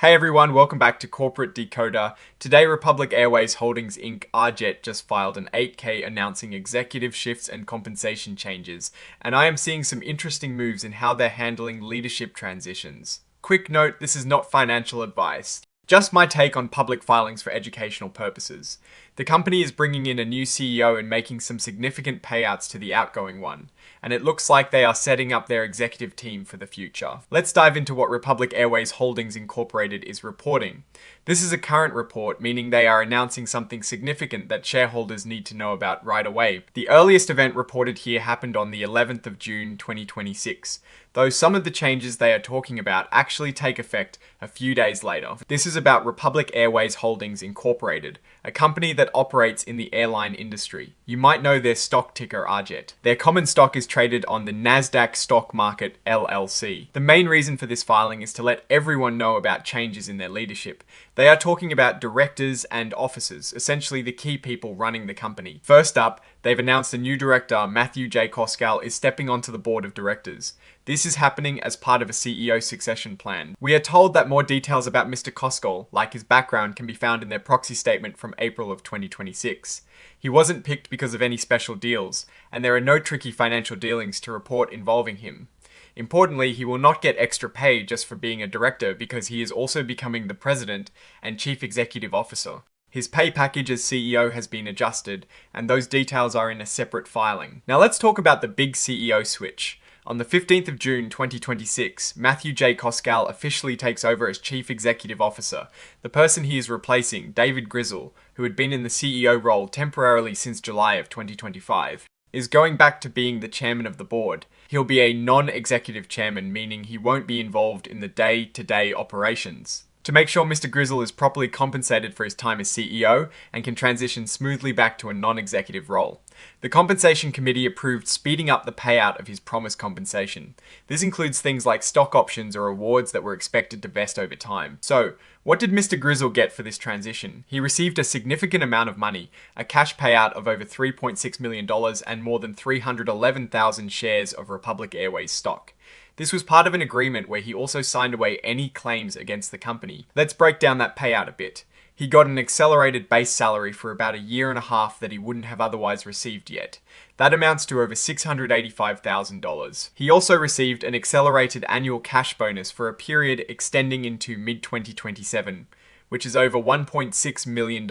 Hey everyone, welcome back to Corporate Decoder. Today, Republic Airways Holdings Inc. RJET just filed an 8K announcing executive shifts and compensation changes, and I am seeing some interesting moves in how they're handling leadership transitions. Quick note, this is not financial advice. Just my take on public filings for educational purposes. The company is bringing in a new CEO and making some significant payouts to the outgoing one, and it looks like they are setting up their executive team for the future. Let's dive into what Republic Airways Holdings Inc. is reporting. This is a current report, meaning they are announcing something significant that shareholders need to know about right away. The earliest event reported here happened on the 11th of June 2026, though some of the changes they are talking about actually take effect a few days later. This is about Republic Airways Holdings Inc., a company that operates in the airline industry. You might know their stock ticker RJET. Their common stock is traded on the Nasdaq Stock Market LLC. The main reason for this filing is to let everyone know about changes in their leadership. They are talking about directors and officers, essentially the key people running the company. First up, they've announced a new director, Matthew J. Koscal, is stepping onto the board of directors. This is happening as part of a CEO succession plan. We are told that more details about Mr. Koscal, like his background, can be found in their proxy statement from April of 2026. He wasn't picked because of any special deals, and there are no tricky financial dealings to report involving him. Importantly, he will not get extra pay just for being a director because he is also becoming the president and chief executive officer. His pay package as CEO has been adjusted, and those details are in a separate filing. Now let's talk about the big CEO switch. On the 15th of June 2026, Matthew J. Koscal officially takes over as Chief Executive Officer. The person he is replacing, David Grizzle, who had been in the CEO role temporarily since July of 2025, is going back to being the chairman of the board. He'll be a non-executive chairman, meaning he won't be involved in the day-to-day operations. To make sure Mr. Grizzle is properly compensated for his time as CEO and can transition smoothly back to a non-executive role. The Compensation Committee approved speeding up the payout of his promised compensation. This includes things like stock options or awards that were expected to vest over time. So, what did Mr. Grizzle get for this transition? He received a significant amount of money, a cash payout of over $3.6 million and more than 311,000 shares of Republic Airways stock. This was part of an agreement where he also signed away any claims against the company. Let's break down that payout a bit. He got an accelerated base salary for about a year and a half that he wouldn't have otherwise received yet. That amounts to over $685,000. He also received an accelerated annual cash bonus for a period extending into mid-2027, which is over $1.6 million.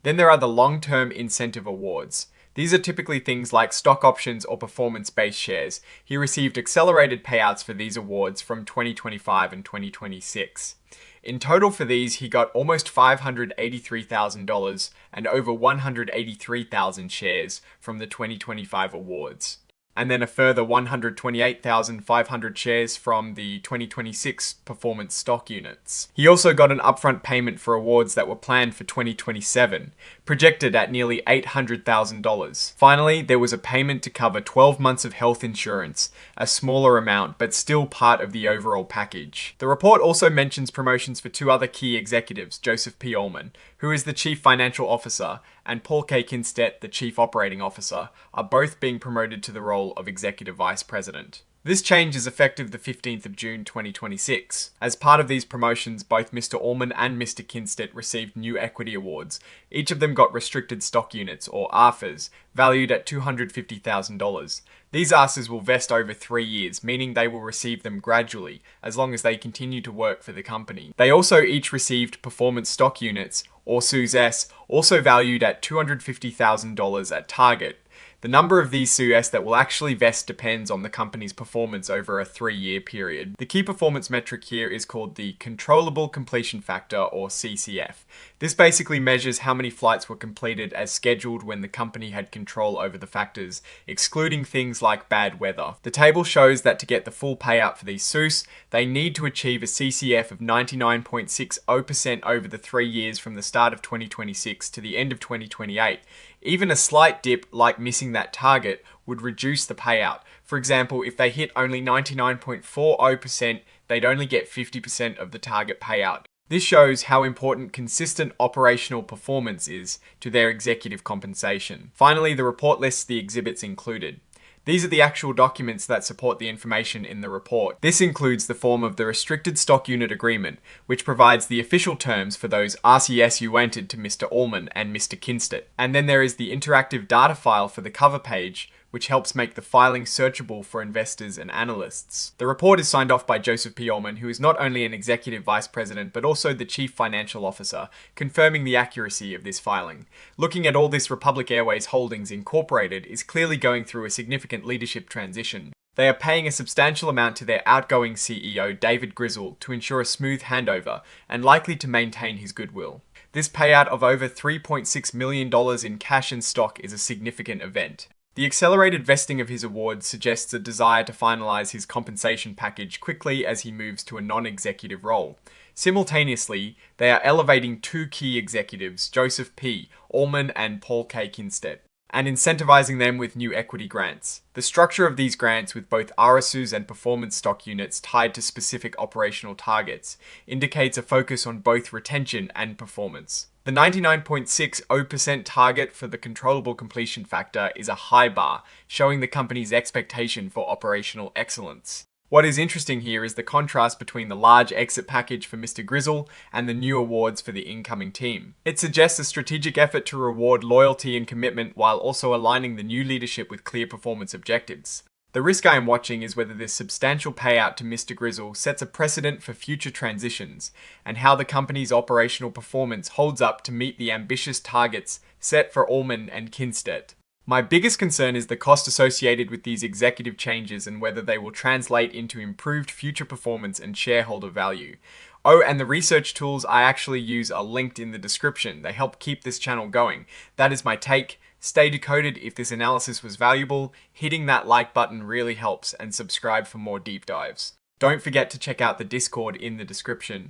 Then there are the long-term incentive awards. These are typically things like stock options or performance-based shares. He received accelerated payouts for these awards from 2025 and 2026. In total for these, he got almost $583,000 and over 183,000 shares from the 2025 awards. And then a further 128,500 shares from the 2026 performance stock units. He also got an upfront payment for awards that were planned for 2027, projected at nearly $800,000. Finally, there was a payment to cover 12 months of health insurance, a smaller amount, but still part of the overall package. The report also mentions promotions for two other key executives, Joseph P. Ullman, who is the Chief Financial Officer, and Paul K. Kinstedt, the Chief Operating Officer, are both being promoted to the role of Executive Vice President. This change is effective the 15th of June 2026. As part of these promotions, both Mr. Ullman and Mr. Kinstedt received new equity awards. Each of them got restricted stock units, or ARFAs, valued at $250,000. These ARFAs will vest over 3 years, meaning they will receive them gradually, as long as they continue to work for the company. They also each received performance stock units, or SUS, also valued at $250,000 at target. The number of these SUS that will actually vest depends on the company's performance over a 3-year period. The key performance metric here is called the Controllable Completion Factor, or CCF. This basically measures how many flights were completed as scheduled when the company had control over the factors, excluding things like bad weather. The table shows that to get the full payout for these SUS, they need to achieve a CCF of 99.60% over the 3 years from the start of 2026 to the end of 2028. Even a slight dip, like missing that target, would reduce the payout. For example, if they hit only 99.40%, they'd only get 50% of the target payout. This shows how important consistent operational performance is to their executive compensation. Finally, the report lists the exhibits included. These are the actual documents that support the information in the report. This includes the form of the Restricted Stock Unit Agreement, which provides the official terms for those RCS you entered to Mr. Ullman and Mr. Kinstedt. And then there is the interactive data file for the cover page, which helps make the filing searchable for investors and analysts. The report is signed off by Joseph P. Ullman, who is not only an executive vice president, but also the chief financial officer, confirming the accuracy of this filing. Looking at all this, Republic Airways Holdings Incorporated is clearly going through a significant leadership transition. They are paying a substantial amount to their outgoing CEO, David Grizzle, to ensure a smooth handover, and likely to maintain his goodwill. This payout of over $3.6 million in cash and stock is a significant event. The accelerated vesting of his awards suggests a desire to finalize his compensation package quickly as he moves to a non-executive role. Simultaneously, they are elevating two key executives, Joseph P. Ullman and Paul K. Kinstedt, and incentivizing them with new equity grants. The structure of these grants, with both RSUs and performance stock units tied to specific operational targets, indicates a focus on both retention and performance. The 99.60% target for the controllable completion factor is a high bar, showing the company's expectation for operational excellence. What is interesting here is the contrast between the large exit package for Mr. Grizzle and the new awards for the incoming team. It suggests a strategic effort to reward loyalty and commitment while also aligning the new leadership with clear performance objectives. The risk I am watching is whether this substantial payout to Mr. Grizzle sets a precedent for future transitions, and how the company's operational performance holds up to meet the ambitious targets set for Ullman and Kinstedt. My biggest concern is the cost associated with these executive changes and whether they will translate into improved future performance and shareholder value. Oh, and the research tools I actually use are linked in the description. They help keep this channel going. That is my take. Stay decoded. If this analysis was valuable, hitting that like button really helps, and subscribe for more deep dives. Don't forget to check out the Discord in the description.